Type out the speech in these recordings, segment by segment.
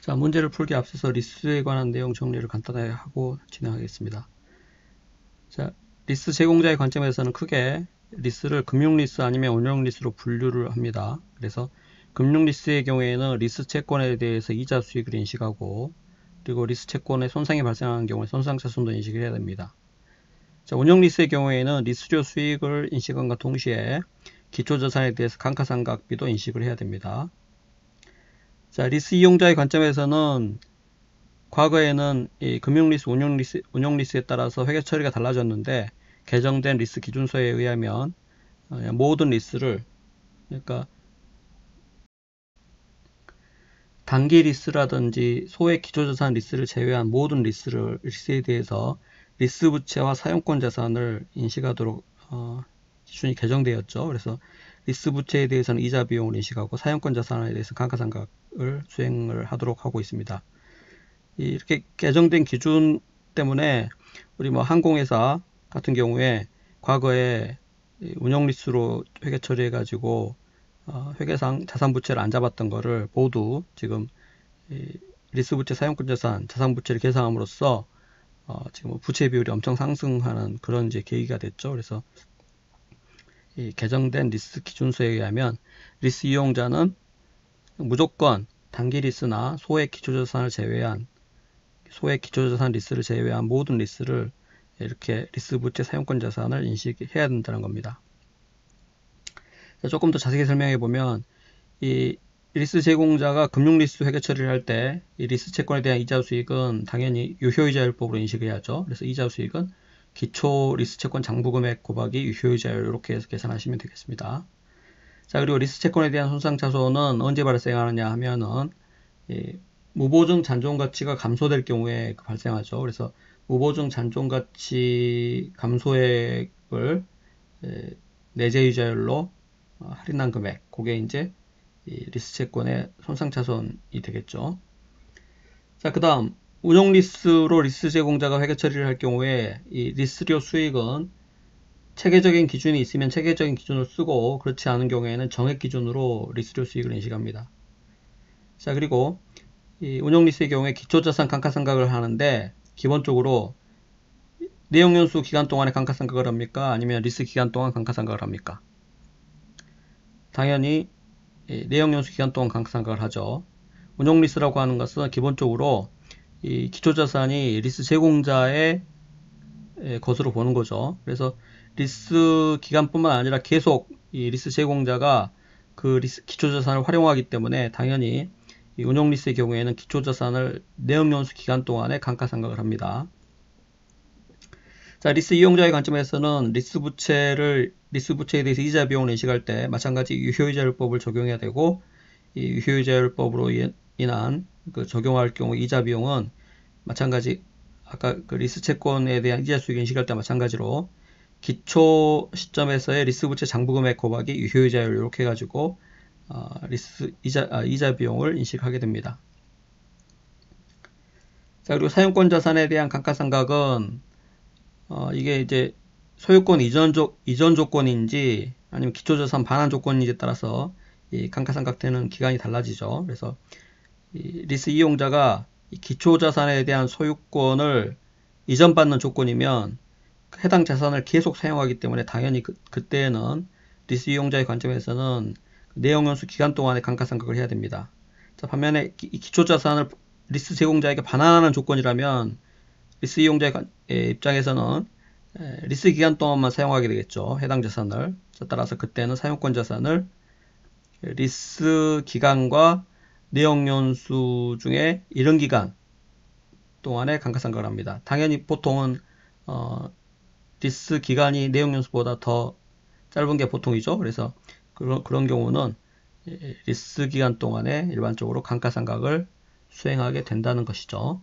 자, 문제를 풀기 앞서서 리스에 관한 내용 정리를 간단하게 하고 진행하겠습니다. 자, 리스 제공자의 관점에서는 크게 리스를 금융 리스 아니면 운영 리스로 분류를 합니다. 그래서 금융 리스의 경우에는 리스 채권에 대해서 이자 수익을 인식하고, 그리고 리스 채권에 손상이 발생하는 경우에 손상차손도 인식을 해야 됩니다. 자, 운영 리스의 경우에는 리스료 수익을 인식함과 동시에 기초자산에 대해서 감가상각비도 인식을 해야 됩니다. 자, 리스 이용자의 관점에서는 과거에는 이 금융리스, 운용리스에 따라서 회계 처리가 달라졌는데, 개정된 리스 기준서에 의하면 모든 리스를, 그러니까 단기 리스라든지 소액 기초자산 리스를 제외한 모든 리스에 대해서 리스 부채와 사용권 자산을 인식하도록 기준이 개정되었죠. 그래서 리스 부채에 대해서는 이자 비용을 인식하고 사용권 자산에 대해서 감가상각을 수행을 하도록 하고 있습니다. 이렇게 개정된 기준 때문에 우리 뭐 항공회사 같은 경우에 과거에 운영리스로 회계 처리해 가지고 회계상 자산부채를 안 잡았던 거를 모두 지금 리스부채, 사용권자산, 자산부채를 계산함으로써 지금 부채 비율이 엄청 상승하는 그런 이제 계기가 됐죠. 그래서 이 개정된 리스 기준서에 의하면 리스 이용자는 무조건 단기 리스나 소액 기초자산을 제외한 모든 리스를 이렇게 리스 부채 사용권 자산을 인식해야 된다는 겁니다. 조금 더 자세히 설명해 보면 이 리스 제공자가 금융 리스 회계 처리를 할 때 이 리스 채권에 대한 이자 수익은 당연히 유효이자율법으로 인식해야죠. 그래서 이자 수익은 기초 리스 채권 장부 금액 곱하기 유효이자율 이렇게 해서 계산하시면 되겠습니다. 자, 그리고 리스 채권에 대한 손상차손은 언제 발생하느냐 하면은 무보증 잔존 가치가 감소될 경우에 발생하죠. 그래서 무보증 잔존 가치 감소액을 내재이자율로 할인한 금액, 그게 이제 리스 채권의 손상차손이 되겠죠. 자, 그 다음 운용 리스로 리스 제공자가 회계 처리를 할 경우에 이 리스료 수익은 체계적인 기준이 있으면 체계적인 기준을 쓰고, 그렇지 않은 경우에는 정액 기준으로 리스료 수익을 인식합니다. 자, 그리고 이 운용 리스의 경우에 기초자산 감가상각을 하는데, 기본적으로 내용연수 기간 동안에 감가상각을 합니까? 아니면 리스 기간 동안 감가상각을 합니까? 당연히 내용연수 기간 동안 감가상각을 하죠. 운용 리스라고 하는 것은 기본적으로 이 기초자산이 리스 제공자의 것으로 보는 거죠. 그래서 리스 기간뿐만 아니라 계속 이 리스 제공자가 그 리스 기초자산을 활용하기 때문에 당연히 이 운용 리스의 경우에는 기초자산을 내용연수 기간 동안에 감가상각을 합니다. 자, 리스 이용자의 관점에서는 리스 부채에 대해서 이자 비용을 인식할 때 마찬가지 유효이자율법을 적용해야 되고, 이 유효이자율법으로 인한 그 적용할 경우 이자 비용은 마찬가지 아까 그 리스 채권에 대한 이자 수익 인식할 때 마찬가지로 기초 시점에서의 리스 부채 장부 금액 곱하기 유효이자율 이렇게 해가지고 이자 비용을 인식하게 됩니다. 자, 그리고 사용권 자산에 대한 감가상각은 이게 이제 소유권 이전 조건인지 아니면 기초자산 반환 조건인지에 따라서 이 감가상각되는 기간이 달라지죠. 그래서 이 리스 이용자가 이 기초자산에 대한 소유권을 이전받는 조건이면 해당 자산을 계속 사용하기 때문에 당연히 그때는 리스 이용자의 관점에서는 내용연수 기간 동안에 감가상각을 해야 됩니다. 자, 반면에 이 기초자산을 리스 제공자에게 반환하는 조건이라면 리스 이용자의 입장에서는 리스 기간 동안만 사용하게 되겠죠. 해당 자산을. 따라서 그때는 사용권 자산을 리스 기간과 내용연수 중에 이른 기간 동안에 감가상각을 합니다. 당연히 보통은 리스 기간이 내용연수보다 더 짧은 게 보통이죠. 그래서 그런 경우는 리스 기간 동안에 일반적으로 감가상각을 수행하게 된다는 것이죠.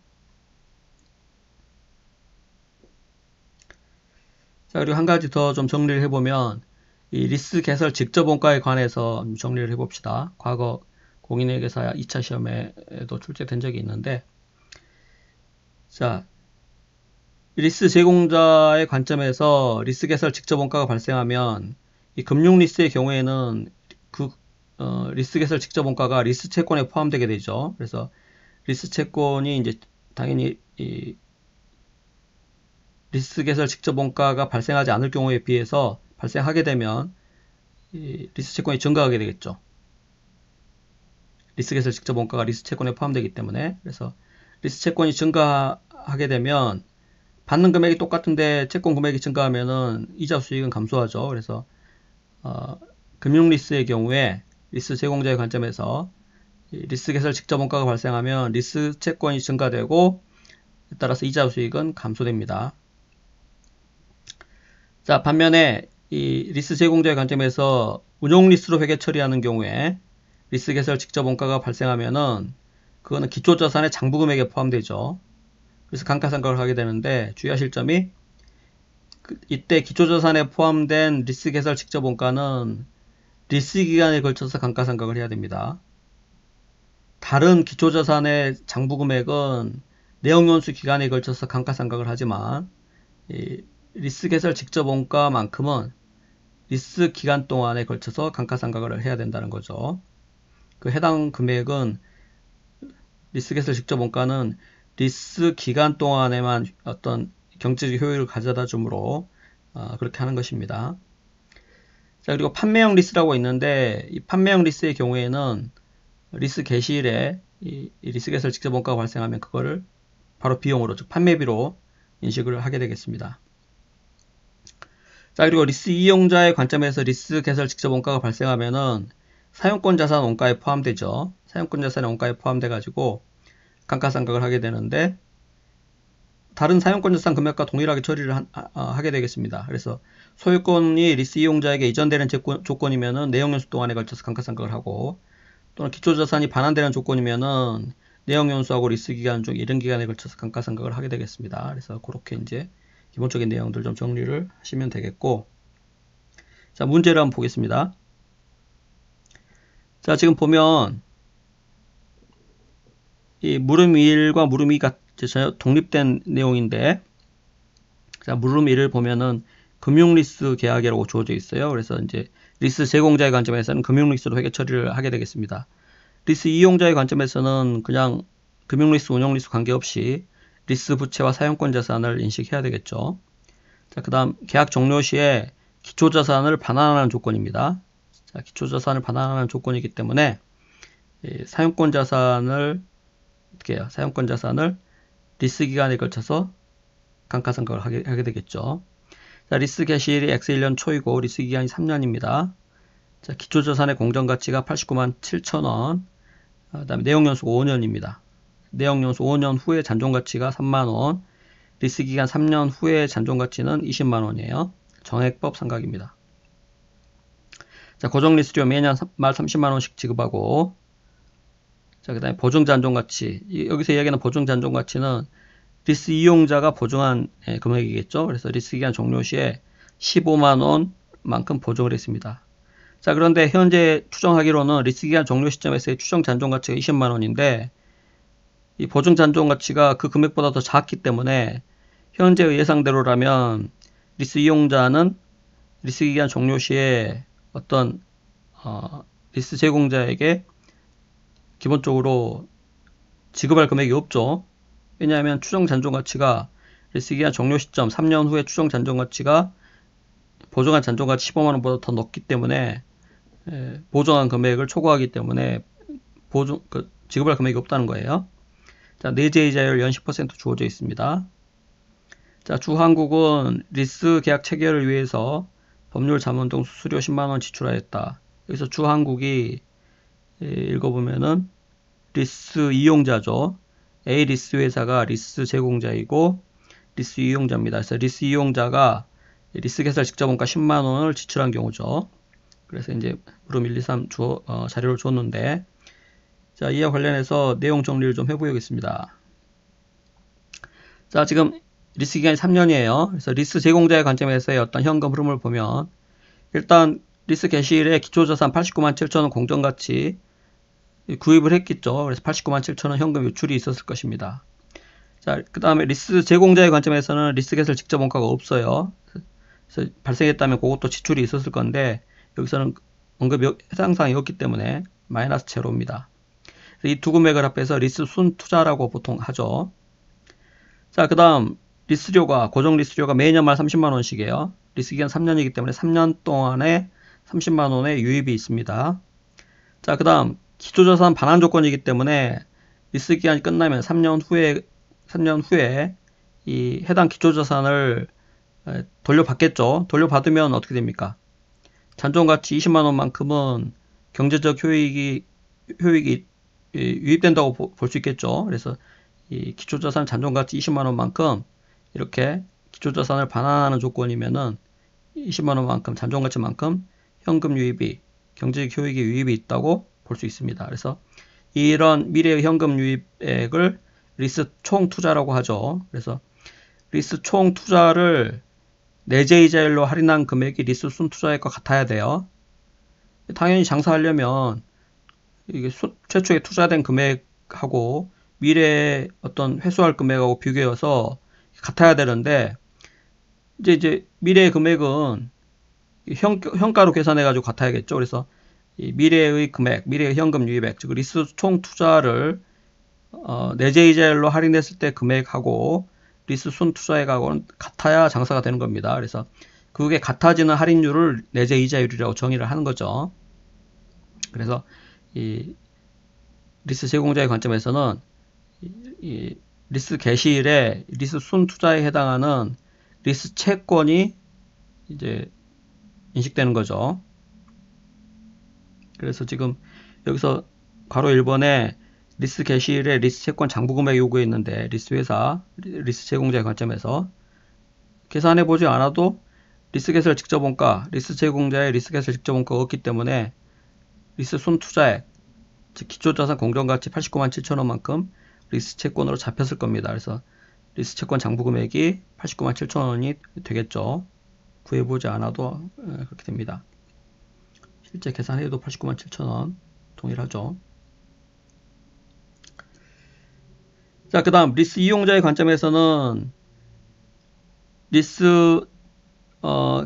자, 그리고 한 가지 더 좀 정리를 해보면 이 리스 개설 직접 원가에 관해서 정리를 해봅시다. 과거 공인회계사 2차 시험에도 출제된 적이 있는데, 자, 리스 제공자의 관점에서 리스 개설 직접 원가가 발생하면 이 금융 리스의 경우에는 그 리스 개설 직접 원가가 리스 채권에 포함되게 되죠. 그래서 리스 채권이 이제 당연히 이 리스 개설 직접 원가가 발생하지 않을 경우에 비해서 발생하게 되면 이 리스 채권이 증가하게 되겠죠. 리스 개설 직접 원가가 리스 채권에 포함되기 때문에. 그래서 리스 채권이 증가하게 되면 받는 금액이 똑같은데 채권 금액이 증가하면은 이자 수익은 감소하죠. 그래서 금융 리스의 경우에 리스 제공자의 관점에서 리스 개설 직접 원가가 발생하면 리스 채권이 증가되고 따라서 이자 수익은 감소됩니다. 자, 반면에 이 리스 제공자의 관점에서 운용 리스로 회계 처리하는 경우에 리스 개설 직접 원가가 발생하면은 그거는 기초자산의 장부 금액에 포함되죠. 그래서 감가상각을 하게 되는데 주의하실 점이 이때 기초자산에 포함된 리스 개설 직접 원가는 리스 기간에 걸쳐서 감가상각을 해야 됩니다. 다른 기초자산의 장부 금액은 내역연수 기간에 걸쳐서 감가상각을 하지만 이 리스 개설 직접 원가만큼은 리스 기간 동안에 걸쳐서 감가상각을 해야 된다는 거죠. 그 해당 금액은 리스 개설 직접 원가는 리스 기간 동안에만 어떤 경제적 효율을 가져다 주므로 그렇게 하는 것입니다. 자, 그리고 판매형 리스라고 있는데 이 판매형 리스의 경우에는 리스 개시일에 이 리스 개설 직접 원가가 발생하면 그거를 바로 비용으로, 즉 판매비로 인식을 하게 되겠습니다. 자, 그리고 리스 이용자의 관점에서 리스 개설 직접 원가가 발생하면은 사용권 자산 원가에 포함되죠. 사용권 자산의 원가에 포함돼 가지고 감가상각을 하게 되는데 다른 사용권 자산 금액과 동일하게 처리를 하게 되겠습니다. 그래서 소유권이 리스 이용자에게 이전되는 조건이면은 내역연수 동안에 걸쳐서 감가상각을 하고 또는 기초자산이 반환되는 조건이면은 내역연수하고 리스 기간 중 이른 기간에 걸쳐서 감가상각을 하게 되겠습니다. 그래서 그렇게 이제 기본적인 내용들 좀 정리를 하시면 되겠고, 자, 문제를 한번 보겠습니다. 자, 지금 보면 이 물음 1과 물음 2가 전혀 독립된 내용인데, 자, 물음 1을 보면은 금융리스 계약이라고 주어져 있어요. 그래서 이제 리스 제공자의 관점에서는 금융리스로 회계 처리를 하게 되겠습니다. 리스 이용자의 관점에서는 그냥 금융리스, 운용리스 관계없이 리스 부채와 사용권 자산을 인식해야 되겠죠. 자, 그 다음 계약 종료 시에 기초자산을 반환하는 조건입니다. 자, 기초자산을 반환하는 조건이기 때문에 사용권 자산을 어떻게 해요? 사용권 자산을 리스 기간에 걸쳐서 감가상각을 하게 되겠죠. 자, 리스 개시일이 X1년 초이고 리스 기간이 3년입니다. 자, 기초자산의 공정가치가 89만 7천원, 그 다음에 내역연수가 5년입니다. 내역연수 5년 후에 잔존가치가 3만원, 리스 기간 3년 후에 잔존가치는 20만원이에요. 정액법 상각입니다. 자, 고정리스료 매년 말 30만원씩 지급하고, 자, 그 다음에 보증잔존가치. 여기서 이야기하는 보증잔존가치는 리스 이용자가 보증한 금액이겠죠. 그래서 리스 기간 종료 시에 15만원만큼 보증을 했습니다. 자, 그런데 현재 추정하기로는 리스 기간 종료 시점에서의 추정 잔존가치가 20만원인데 이 보증 잔존가치가 그 금액보다 더 작기 때문에 현재의 예상대로라면 리스 이용자는 리스 기간 종료 시에 어떤 리스 제공자에게 기본적으로 지급할 금액이 없죠. 왜냐하면 추정 잔존가치가 리스 기간 종료 시점 3년 후에 추정 잔존가치가 보정한 잔존가치 15만원보다 더 높기 때문에 보정한 금액을 초과하기 때문에 지급할 금액이 없다는 거예요. 자, 내재이자율 연 10% 주어져 있습니다. 자, 주한국은 리스 계약 체결을 위해서 법률 자문 등 수수료 10만원 지출하였다. 여기서 주한국이 읽어보면은 리스 이용자죠. A 리스 회사가 리스 제공자이고 리스 이용자입니다. 그래서 리스 이용자가 리스 개설 직접 원가 10만원을 지출한 경우죠. 그래서 이제 물음 1, 2, 3 자료를 줬는데, 자, 이와 관련해서 내용 정리를 좀 해보겠습니다. 자, 지금 리스 기간이 3년이에요. 그래서 리스 제공자의 관점에서의 어떤 현금 흐름을 보면 일단 리스 개시일에 기초자산 89만 7천원 공정가치 구입을 했겠죠. 그래서 89만 7천원 현금 유출이 있었을 것입니다. 자, 그 다음에 리스 제공자의 관점에서는 리스 개설 직접 원가가 없어요. 그래서 발생했다면 그것도 지출이 있었을 건데 여기서는 언급 해당 사항이 없기 때문에 마이너스 제로입니다. 이 두 금액을 합해서 리스 순투자라고 보통 하죠. 자, 그 다음 리스료가, 고정 리스료가 매년 말 30만원씩이에요. 리스 기간 3년이기 때문에 3년 동안에 30만원의 유입이 있습니다. 자, 그 다음 기초자산 반환 조건이기 때문에 리스 기간이 끝나면 3년 후에 이 해당 기초자산을 돌려받겠죠. 돌려받으면 어떻게 됩니까? 잔존가치 20만원만큼은 경제적 효익이 유입된다고 볼 수 있겠죠. 그래서 이 기초자산 잔존가치 20만원만큼 이렇게 기초자산을 반환하는 조건이면은 20만원만큼 잔존가치만큼 현금 유입이, 경제적 효익의 유입이 있다고 볼 수 있습니다. 그래서 이런 미래의 현금 유입액을 리스 총 투자라고 하죠. 그래서 리스 총 투자를 내재이자율로 할인한 금액이 리스 순 투자액과 같아야 돼요. 당연히 장사하려면 이게 최초에 투자된 금액하고 미래에 어떤 회수할 금액하고 비교해서 같아야 되는데, 이제 미래의 금액은 현가로 계산해가지고 같아야겠죠. 그래서 이 미래의 금액, 미래의 현금 유입액, 즉 리스 총 투자를 내재이자율로 할인했을 때 금액하고 리스 순 투자액하고는 같아야 장사가 되는 겁니다. 그래서 그게 같아지는 할인율을 내재이자율이라고 정의를 하는 거죠. 그래서 이 리스 제공자의 관점에서는 이 리스 개시일에 리스 순 투자에 해당하는 리스 채권이 이제 인식되는 거죠. 그래서 지금 여기서 괄호 1번에 리스 개시일에 리스 채권 장부금액 요구에 있는데, 리스 회사, 리스 제공자의 관점에서 계산해 보지 않아도 리스 개설 직접 원가, 리스 제공자의 리스 개설 직접 원가가 없기 때문에 리스 순 투자액, 즉 기초자산 공정가치 89만 7천원만큼 리스 채권으로 잡혔을 겁니다. 그래서 리스 채권 장부금액이 89만 7천원이 되겠죠. 구해보지 않아도 그렇게 됩니다. 실제 계산해도 89만 7천원 동일하죠. 자, 그 다음 리스 이용자의 관점에서는 리스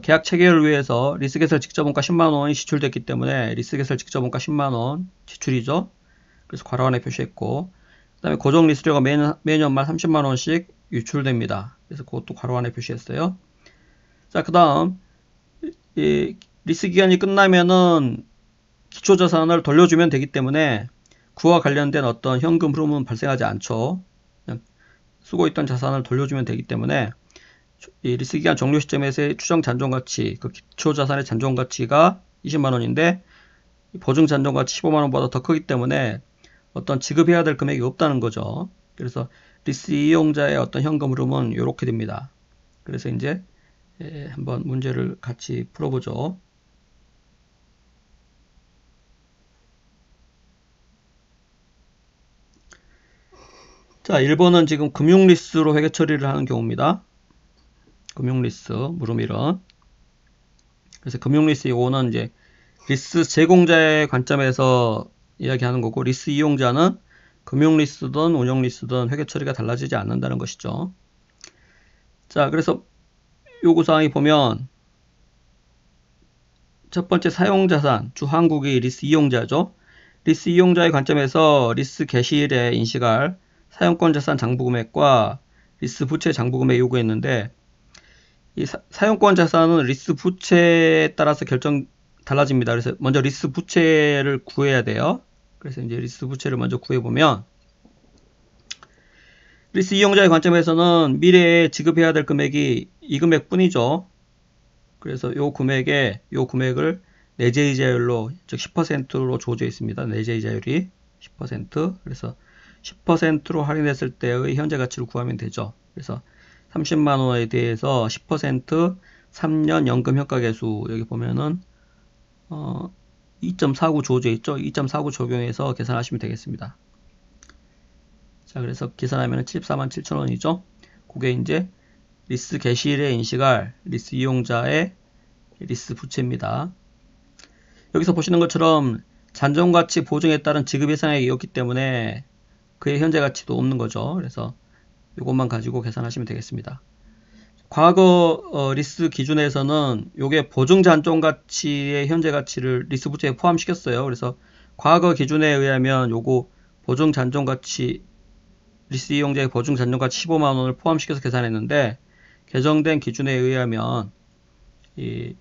계약 체결을 위해서 리스 개설 직접원가 10만원이 지출됐기 때문에 리스 개설 직접원가 10만원 지출이죠. 그래서 괄호 안에 표시했고, 그 다음에 고정 리스료가 매년 말 30만원씩 유출됩니다. 그래서 그것도 괄호 안에 표시했어요. 자, 그 다음 리스 기간이 끝나면은 기초자산을 돌려주면 되기 때문에 그와 관련된 어떤 현금 흐름은 발생하지 않죠. 그냥 쓰고 있던 자산을 돌려주면 되기 때문에 이 리스 기간 종료 시점에서의 추정 잔존가치, 그 기초자산의 잔존가치가 20만원인데 보증 잔존가치 15만원보다 더 크기 때문에 어떤 지급해야 될 금액이 없다는 거죠. 그래서 리스 이용자의 어떤 현금 흐름은 이렇게 됩니다. 그래서 이제 한번 문제를 같이 풀어보죠. 자, 1번은 지금 금융리스로 회계 처리를 하는 경우입니다. 금융리스, 물음일은. 그래서 금융리스 이거는 이제 리스 제공자의 관점에서 이야기하는 거고, 리스 이용자는 금융리스든 운영리스든 회계 처리가 달라지지 않는다는 것이죠. 자, 그래서 요구사항이 보면 첫 번째 사용자산, 주한국이 리스 이용자죠. 리스 이용자의 관점에서 리스 개시일에 인식할 사용권 자산 장부금액과 리스 부채 장부금액 요구했는데, 이 사용권 자산은 리스 부채에 따라서 달라집니다. 그래서 먼저 리스 부채를 구해야 돼요. 그래서 이제 리스 부채를 먼저 구해보면, 리스 이용자의 관점에서는 미래에 지급해야 될 금액이 이 금액뿐이죠. 그래서 요 금액을 내재이자율로, 즉 10%로 주어져 있습니다. 내재이자율이 10%. 그래서 10%로 할인했을 때의 현재 가치를 구하면 되죠. 그래서 30만원에 대해서 10% 3년 연금 현가계수, 여기 보면은 2.49 주어져 있죠. 2.49 적용해서 계산하시면 되겠습니다. 자, 그래서 계산하면 74만 7천원이죠. 그게 이제 리스 개시일에 인식할 리스 이용자의 리스 부채입니다. 여기서 보시는 것처럼 잔존가치 보증에 따른 지급 예상액이었기 때문에 그의 현재 가치도 없는 거죠. 그래서 이것만 가지고 계산하시면 되겠습니다. 과거 리스 기준에서는 요게 보증 잔존가치의 현재 가치를 리스 부채에 포함시켰어요. 그래서 과거 기준에 의하면 요거 보증 잔존가치 리스 이용자의 보증 잔존가치 15만원을 포함시켜서 계산했는데 개정된 기준에 의하면 이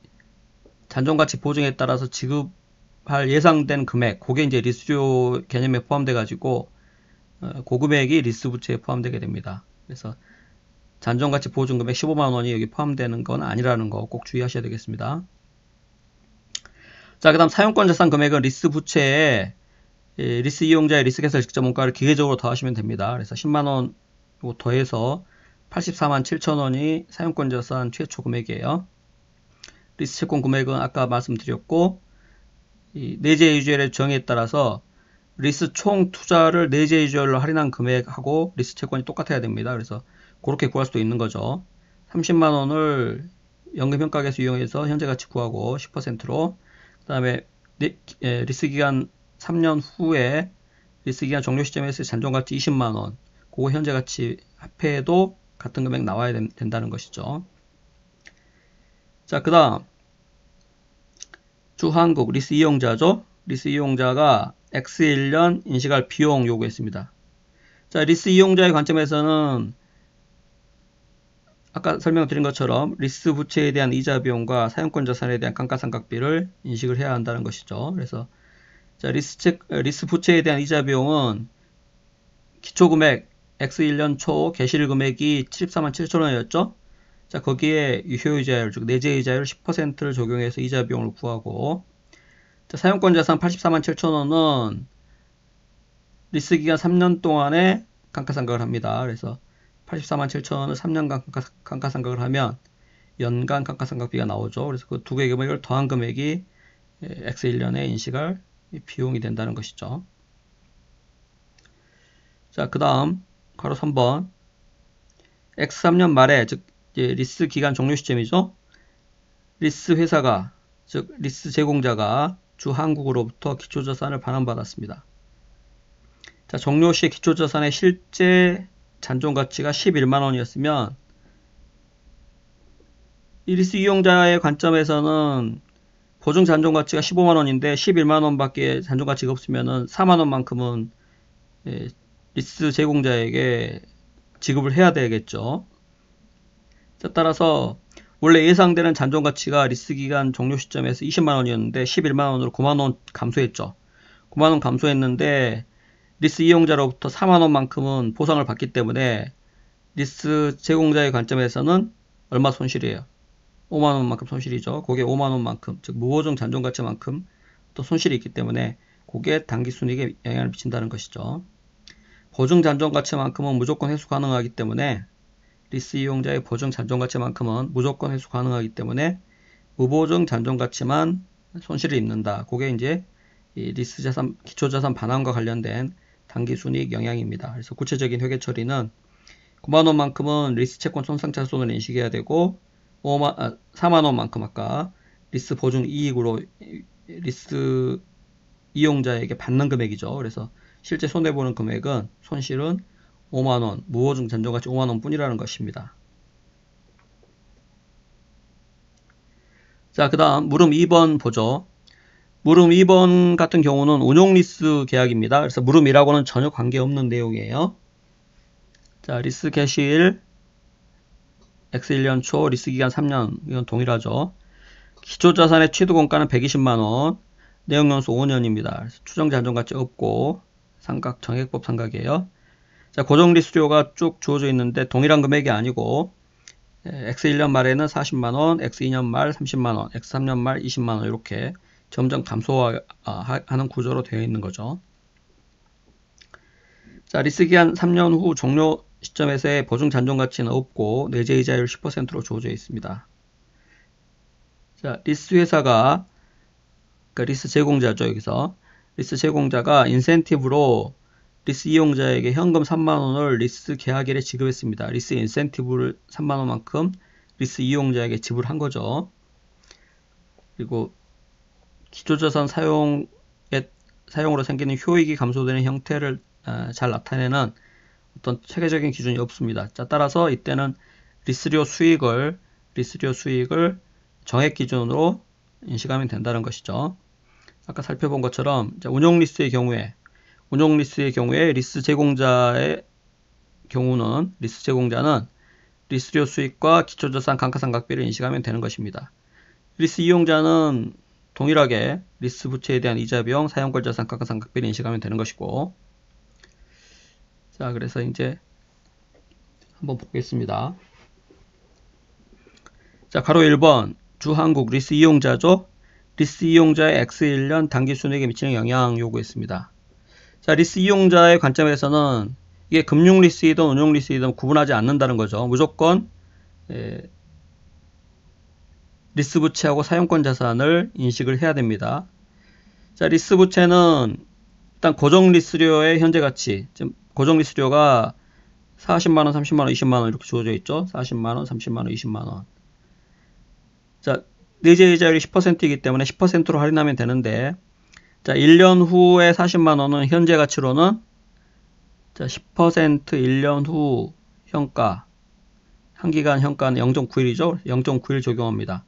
잔존가치 보증에 따라서 지급할 예상된 금액, 그게 이제 리스료 개념에 포함돼 가지고 그 금액이 리스 부채에 포함되게 됩니다. 그래서 잔존가치 보증 금액 15만원이 여기 포함되는 건 아니라는 거 꼭 주의하셔야 되겠습니다. 자, 그 다음 사용권 자산 금액은 리스 부채에 리스 이용자의 리스 개설 직접 원가를 기계적으로 더하시면 됩니다. 그래서 10만원 더해서 84만 7천원이 사용권 자산 최초 금액이에요. 리스 채권 금액은 아까 말씀드렸고, 이 내재 유지율의 정의에 따라서 리스 총 투자를 내재 유지율로 할인한 금액하고 리스 채권이 똑같아야 됩니다. 그래서 그렇게 구할 수도 있는 거죠. 30만원을 연금평가계에서 이용해서 현재 가치 구하고 10%로, 그 다음에 리스 기간 3년 후에 리스 기간 종료 시점에서 잔존가치 20만원, 그거 현재 가치 합해도 같은 금액 나와야 된다는 것이죠. 자, 그 다음 주한국 리스 이용자죠. 리스 이용자가 X1년 인식할 비용 요구했습니다. 자, 리스 이용자의 관점에서는 아까 설명드린 것처럼 리스 부채에 대한 이자 비용과 사용권 자산에 대한 감가상각비를 인식을 해야 한다는 것이죠. 그래서 자, 리스 부채에 대한 이자 비용은 기초금액 X1년 초 개시일 금액이 74만 7천원이었죠. 자, 거기에 유효이자율, 즉 내재이자율 10%를 적용해서 이자 비용을 구하고, 자, 사용권 자산 84만 7천원은 리스 기간 3년 동안에 감가상각을 합니다. 그래서 84만 7천원을 3년간 감가상각을 하면 연간 감가상각비가 나오죠. 그래서 그 두 개의 금액을 더한 금액이 X1년에 인식할 비용이 된다는 것이죠. 자, 그 다음 괄호 3번 X3년 말에, 즉 리스 기간 종료 시점이죠. 리스 회사가, 즉 리스 제공자가 주한국으로부터 기초자산을 반환받았습니다. 자, 종료 시 기초자산의 실제 잔존가치가 11만원이었으면 이 리스 이용자의 관점에서는 보증 잔존가치가 15만원인데 11만원밖에 잔존가치가 없으면 4만원만큼은 리스 제공자에게 지급을 해야 되겠죠. 자, 따라서 원래 예상되는 잔존가치가 리스 기간 종료 시점에서 20만원이었는데 11만원으로 9만원 감소했죠. 9만원 감소했는데 리스 이용자로부터 4만원만큼은 보상을 받기 때문에 리스 제공자의 관점에서는 얼마 손실이에요? 5만원만큼 손실이죠. 그게 5만원만큼, 즉 무보증 잔존가치만큼 또 손실이 있기 때문에 그게 당기순이익에 영향을 미친다는 것이죠. 보증 잔존가치만큼은 무조건 회수 가능하기 때문에 리스 이용자의 보증 잔존가치만큼은 무조건 회수 가능하기 때문에 무보증 잔존가치만 손실을 입는다. 그게 이제 이 리스 자산, 기초자산 반환과 관련된 당기순이익 영향입니다. 그래서 구체적인 회계 처리는 9만원만큼은 리스 채권 손상차손을 인식해야 되고 4만원만큼 아까 리스 보증 이익으로 리스 이용자에게 받는 금액이죠. 그래서 실제 손해보는 금액은 손실은 5만원, 무보증 잔존가치 5만원 뿐이라는 것입니다. 자, 그 다음 물음 2번 보죠. 물음 2번 같은 경우는 운용리스 계약입니다. 그래서 물음이라고는 전혀 관계없는 내용이에요. 자, 리스 개시일 X1년 초, 리스 기간 3년, 이건 동일하죠. 기초자산의 취득원가는 120만원, 내역연수 5년입니다. 추정 잔존가치 없고 상각 정액법 상각이에요. 자, 고정리수료가 쭉 주어져 있는데 동일한 금액이 아니고 X1년 말에는 40만원, X2년 말 30만원, X3년 말 20만원 이렇게 점점 감소하는 구조로 되어 있는 거죠. 자, 리스기간 3년 후 종료 시점에서의 보증 잔존가치는 없고 내재이자율 10%로 주어져 있습니다. 자, 리스 회사가, 그러니까 리스 제공자죠. 여기서 리스 제공자가 인센티브로 리스 이용자에게 현금 3만원을 리스 계약일에 지급했습니다. 리스 인센티브를 3만원만큼 리스 이용자에게 지불한 거죠. 그리고 기초자산 사용으로 생기는 효익이 감소되는 형태를 잘 나타내는 어떤 체계적인 기준이 없습니다. 자, 따라서 이때는 리스료 수익을 정액 기준으로 인식하면 된다는 것이죠. 아까 살펴본 것처럼 운용리스의 경우에 운용 리스의 경우에 리스 제공자의 경우는 리스 제공자는 리스료 수익과 기초자산 감가상각비를 인식하면 되는 것입니다. 리스 이용자는 동일하게 리스 부채에 대한 이자 비용, 사용권 자산 감가상각비를 인식하면 되는 것이고, 자, 그래서 이제 한번 보겠습니다. 자, 가로 1번 주한국 리스 이용자죠. 리스 이용자의 X1년 단기 순이익에 미치는 영향 요구했습니다. 자, 리스 이용자의 관점에서는 이게 금융 리스이든 운용 리스이든 구분하지 않는다는 거죠. 무조건 리스 부채하고 사용권 자산을 인식을 해야 됩니다. 자, 리스 부채는 일단 고정 리스료의 현재 가치, 지금 고정 리스료가 40만원, 30만원, 20만원 이렇게 주어져 있죠. 40만원, 30만원, 20만원. 자, 내재 이자율이 10%이기 때문에 10%로 할인하면 되는데, 자, 1년 후에 40만원은 현재 가치로는 자, 10% 1년 후 현가, 한기간 현가는 0.91이죠. 0.91 적용합니다.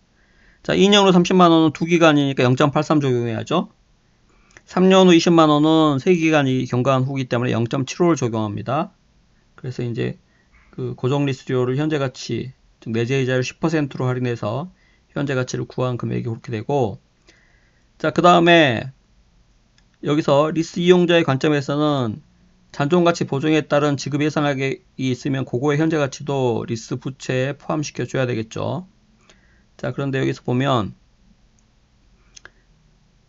자, 2년 후 30만원은 2기간이니까 0.83 적용해야죠. 3년 후 20만원은 3기간이 경과한 후기 때문에 0.75를 적용합니다. 그래서 이제 그 고정 리스료를 현재 가치, 즉 내재 이자율 10%로 할인해서 현재 가치를 구한 금액이 그렇게 되고, 자, 그 다음에 여기서 리스 이용자의 관점에서는 잔존가치 보증에 따른 지급 예상액이 있으면 그거의 현재 가치도 리스 부채에 포함시켜 줘야 되겠죠. 자, 그런데 여기서 보면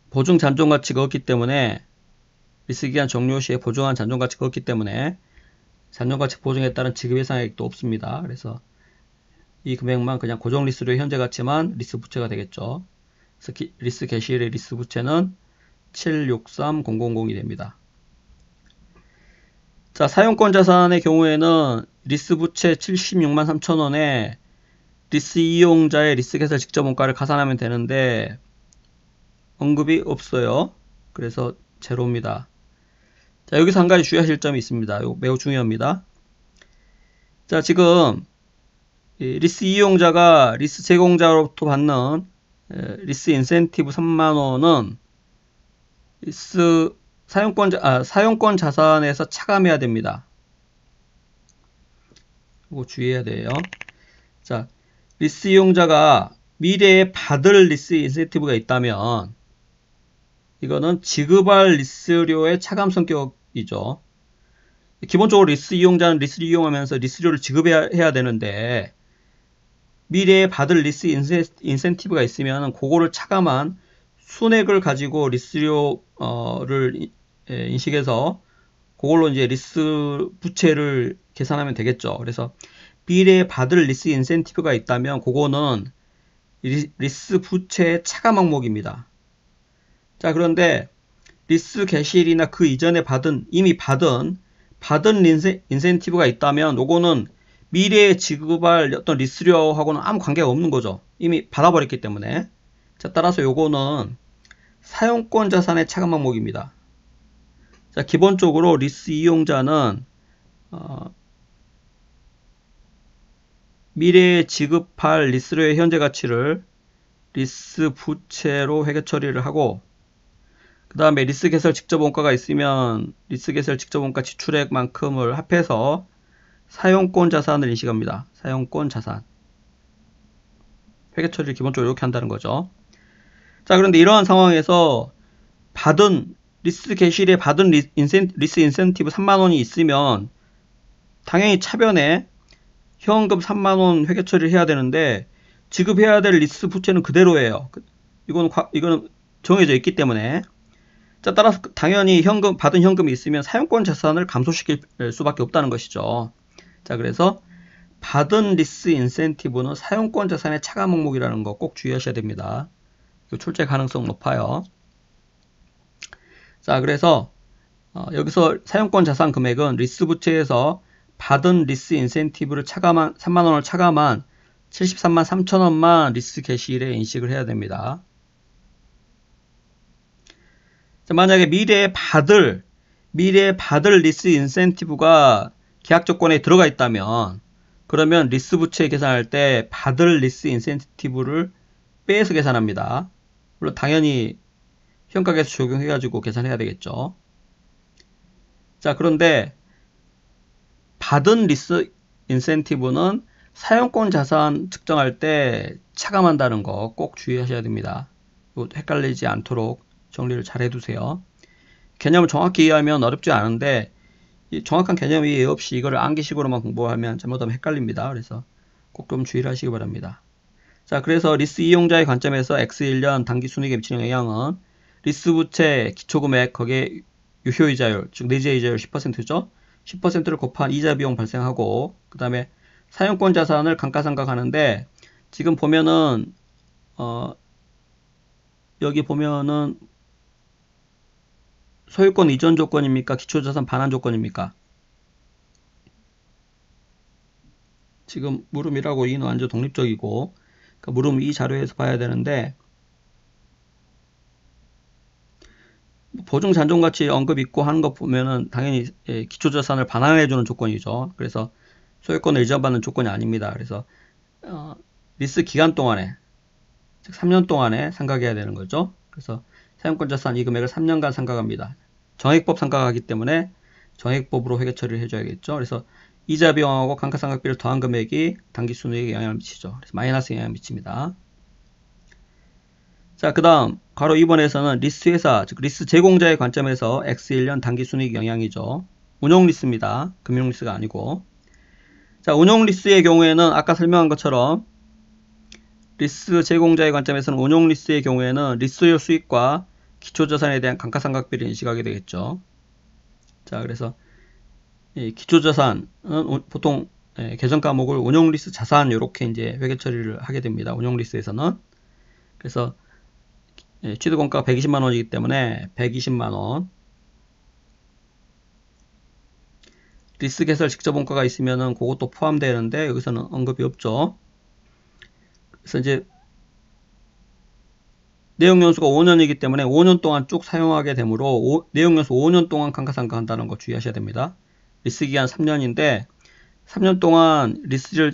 보증 잔존가치가 없기 때문에 리스기간 종료 시에 보증한 잔존가치가 없기 때문에 잔존가치 보증에 따른 지급 예상액도 없습니다. 그래서 이 금액만 그냥 고정 리스료의 현재 가치만 리스 부채가 되겠죠. 그래서 리스 개시일의 리스 부채는 763000이 됩니다. 자, 사용권 자산의 경우에는 리스 부채 76만 3천원에 리스 이용자의 리스 개설 직접 원가를 가산하면 되는데 언급이 없어요. 그래서 제로입니다. 자, 여기서 한 가지 주의하실 점이 있습니다. 이거 매우 중요합니다. 자, 지금 리스 이용자가 리스 제공자로부터 받는 리스 인센티브 3만원은 리스 사용권 자산에서 차감해야 됩니다. 이거 주의해야 돼요. 자, 리스 이용자가 미래에 받을 리스 인센티브가 있다면 이거는 지급할 리스료의 차감 성격이죠. 기본적으로 리스 이용자는 리스를 이용하면서 리스료를 지급해야 되는데 미래에 받을 리스 인센티브가 있으면 그거를 차감한 순액을 가지고 리스료를 인식해서 그걸로 이제 리스 부채를 계산하면 되겠죠. 그래서 미래에 받을 리스 인센티브가 있다면 그거는 리스 부채의 차감 항목입니다. 자, 그런데 리스 개시일이나 그 이전에 이미 받은 인센티브가 있다면 요거는 미래에 지급할 어떤 리스료하고는 아무 관계가 없는 거죠. 이미 받아버렸기 때문에. 자, 따라서 요거는 사용권 자산의 차감 항목입니다. 자, 기본적으로 리스 이용자는 미래에 지급할 리스료의 현재 가치를 리스 부채로 회계 처리를 하고, 그 다음에 리스 개설 직접 원가가 있으면 리스 개설 직접 원가 지출액만큼을 합해서 사용권 자산을 인식합니다. 사용권 자산. 회계 처리를 기본적으로 이렇게 한다는 거죠. 자, 그런데 이러한 상황에서 리스 개시일에 받은 리스 인센티브 3만원이 있으면 당연히 차변에 현금 3만원 회계 처리를 해야 되는데 지급해야 될 리스 부채는 그대로예요. 이거는 정해져 있기 때문에. 자, 따라서 당연히 받은 현금이 있으면 사용권 자산을 감소시킬 수밖에 없다는 것이죠. 자, 그래서 받은 리스 인센티브는 사용권 자산의 차감 항목이라는 거 꼭 주의하셔야 됩니다. 출제 가능성 높아요. 자, 그래서 여기서 사용권 자산 금액은 리스 부채에서 받은 리스 인센티브를 3만원을 차감한 73만 3천원만 리스 개시일에 인식을 해야 됩니다. 자, 만약에 미래에 받을 리스 인센티브가 계약 조건에 들어가 있다면 그러면 리스 부채 계산할 때 받을 리스 인센티브를 빼서 계산합니다. 물론 당연히 현가계수 적용해가지고 계산해야 되겠죠. 자, 그런데 받은 리스 인센티브는 사용권 자산 측정할 때 차감한다는 거 꼭 주의하셔야 됩니다. 헷갈리지 않도록 정리를 잘 해두세요. 개념을 정확히 이해하면 어렵지 않은데 정확한 개념 이해 없이 이거를 암기식으로만 공부하면 잘못하면 헷갈립니다. 그래서 꼭 좀 주의를 하시기 바랍니다. 자, 그래서 리스 이용자의 관점에서 X1년 당기순이익에 미치는 영향은 리스 부채 기초금액 거기에 유효이자율 즉 내재이자율 10%죠. 10%를 곱한 이자 비용 발생하고 그 다음에 사용권 자산을 감가상각하는데 지금 보면은 여기 보면은 소유권 이전 조건입니까? 기초자산 반환 조건입니까? 지금 물음이라고 이는 완전 독립적이고 그러니까 물음 이 자료에서 봐야 되는데 보증 잔존가치 언급 있고 하는 거 보면은 당연히 기초자산을 반환해주는 조건이죠. 그래서 소유권을 이전받는 조건이 아닙니다. 그래서 리스 기간 동안에 즉 3년 동안에 상각해야 되는 거죠. 그래서 사용권 자산 이 금액을 3년간 상각합니다. 정액법 상각하기 때문에 정액법으로 회계 처리를 해줘야겠죠. 그래서 이자 비용하고 감가상각비를 더한 금액이 당기순이익에 영향을 미치죠. 그래서 마이너스 영향을 미칩니다. 자, 그 다음 괄호 2번에서는 리스 회사, 즉 리스 제공자의 관점에서 X1년 당기순이익 영향이죠. 운용 리스입니다. 금융 리스가 아니고. 자, 운용 리스의 경우에는 아까 설명한 것처럼 리스 제공자의 관점에서는 운용 리스의 경우에는 리스료 수익과 기초자산에 대한 감가상각비를 인식하게 되겠죠. 자, 그래서 기초자산은 보통 계정 과목을 운용 리스 자산 이렇게 이제 회계 처리를 하게 됩니다. 운용 리스에서는. 그래서 취득원가가 120만 원이기 때문에 120만 원. 리스 개설 직접 원가가 있으면은 그것도 포함되는데 여기서는 언급이 없죠. 그래서 이제 내용연수가 5년이기 때문에 5년 동안 쭉 사용하게 되므로 내용연수 5년 동안 감가상각한다는 거 주의하셔야 됩니다. 리스 기간 3년인데 3년 동안 리스를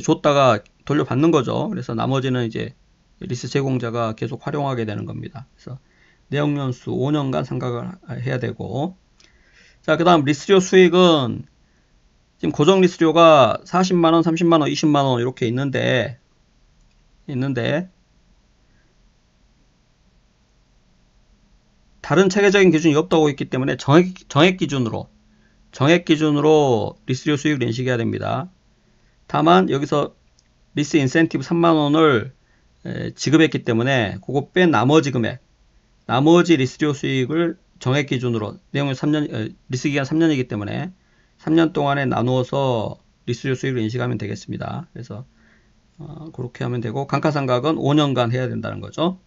줬다가 돌려받는 거죠. 그래서 나머지는 이제 리스 제공자가 계속 활용하게 되는 겁니다. 그래서 내용연수 5년간 상각을 해야 되고 자, 그 다음 리스료 수익은 지금 고정 리스료가 40만원, 30만원, 20만원 이렇게 있는데 다른 체계적인 기준이 없다고 했기 때문에 정액 기준으로 리스료 수익을 인식해야 됩니다. 다만 여기서 리스 인센티브 3만원을 지급했기 때문에 그거 뺀 나머지 금액, 나머지 리스료 수익을 정액 기준으로 내용은 3년, 리스 기간 3년이기 때문에 3년 동안에 나누어서 리스료 수익을 인식하면 되겠습니다. 그래서 그렇게 하면 되고 감가상각은 5년간 해야 된다는 거죠.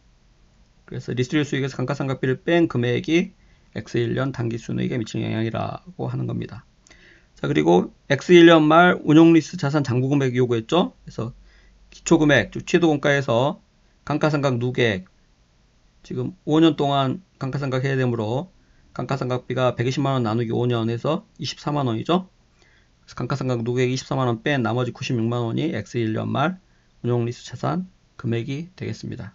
그래서 리스료 수익에서 감가상각비를 뺀 금액이 X1년 당기순이익에 미치는 영향이라고 하는 겁니다. 자, 그리고 X1년 말 운용리스 자산 장부금액 요구했죠. 그래서 기초금액, 즉 취득원가에서 감가상각 누계액 지금 5년 동안 감가상각 해야 되므로 감가상각비가 120만원 나누기 5년 해서 24만원이죠. 그래서 감가상각 누계액 24만원 뺀 나머지 96만원이 X1년 말 운용리스 자산 금액이 되겠습니다.